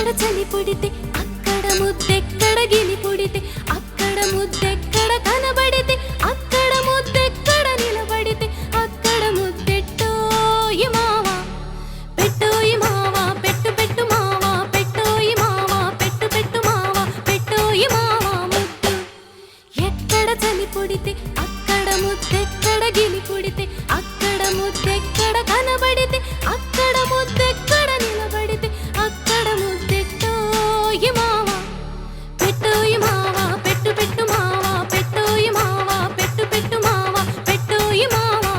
ఎక్కడ చలి పుడితే అక్కడ ముద్దెక్కడ గిలి పుడితే అక్కడ ముద్దెక్కడ కనబడితే అక్కడ ముద్దెక్కడ నిలబడితే అక్కడ ముద్దెట్టోయి మావా పెట్టోయి మావా పెట్టు పెట్టు మావా పెట్టోయి మావా పెట్టు పెట్టు మావా పెట్టోయి మావా ముద్దు ఎక్కడ చలి పుడితే అక్కడ ముద్దెక్కడ గిలి పుడితే అక్కడ ముద్దెక్కడ కనబడితే అక్కడ ముద్దెక్కడ నిలబడితే అక్కడ ముద్దెట్టోయి మావా పెట్టోయి మావా పెట్టు పెట్టు మావా పెట్టోయి మావా పెట్టు పెట్టు మావా పెట్టోయి మావా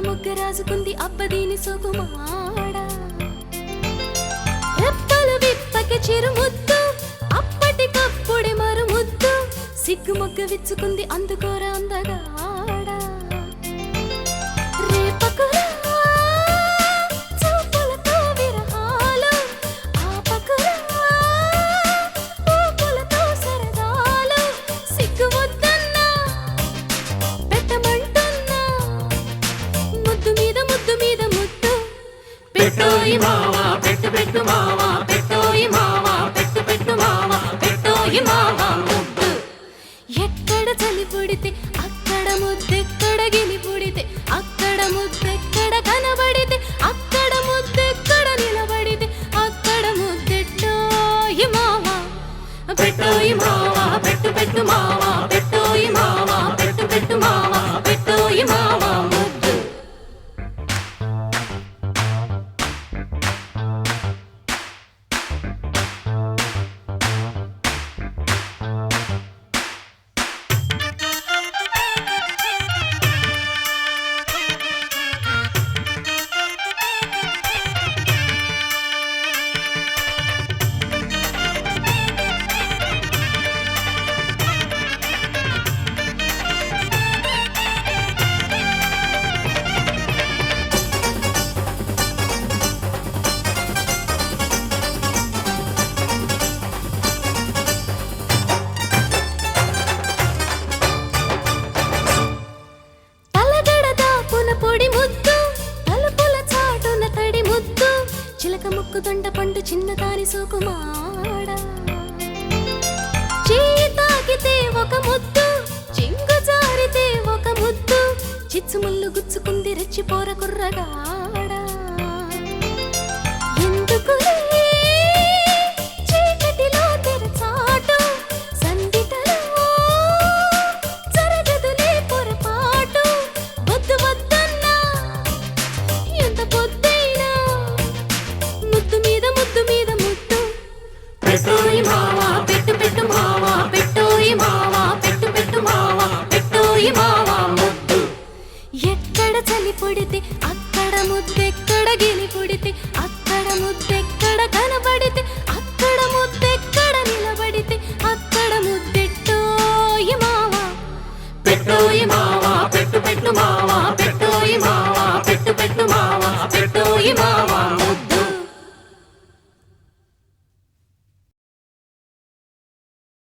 ముద్దు రాజుకుంది అబ్బదీని సోకుమాడ రెప్పలు విప్పకి చిరు ముద్దు అప్పటికప్పుడే మరు ముద్దు సిగ్గు మొగ్గ విచ్చుకుంది అందుకోరా అందగాడ రేపకురా చూపులతో విరహాలు ఆపకురా పూపులతో సరదాలు సిగ్గు వద్దన్నా పెట్టమంటున్నా ముద్దు మీద ముద్దు పెట్టోయి మావా పెట్టు పెట్టు మావా పెట్టోయి మావా పెట్టు పెట్టు మావా పెట్టోయి మావా ముద్దు ఎక్కడ చలి పుడితే అక్కడ ముద్దెక్కడ గిలి పుడితే అక్కడ ముద్దెక్కడ కనబడితే అక్కడ ముద్దెక్కడ నిలబడితే అక్కడ ముద్దెట్టోయి మావా పెట్టోయి మావా పెట్టు పెట్టు మావా పెట్టోయి మావా పెట్టు పెట్టు మావా పెట్టోయి మావా ముద్దు చిలక ముక్కు దొండ పండు చిన్నదాని సోకుమాడ చేయి తాకితే ఒక ముద్దు చింగు జారితే ఒక ముద్దు చిచ్చుముళ్ళు గుచ్చుకుంది రెచ్చిపోర కుర్రగాడ ఎందుకులే చీకటిలో తెరచాటు సందిటలో జరగదులే పొరపాటు వద్దు వద్దన్నా ఎంత పొద్దైనా ముద్దు మీద ముద్దు పెట్టోయి మావా పెట్టు పెట్టు మావా పెట్టోయి మావా పెట్టు పెట్టు మావా పెట్టోయి మావా ముద్దు ఎక్కడ చలి పుడితే అక్కడ ముద్దెక్కడ గిలి పుడితే అక్కడ ముద్దెక్కడ కనబడితే అక్కడ ముద్దెక్కడ నిలబడితే అక్కడ ముద్దెట్టోయి మావా పెట్టోయి మావా పెట్టు పెట్టు మావా పెట్టోయి మావా పెట్టు పెట్టు మావా పెట్టోయి మావా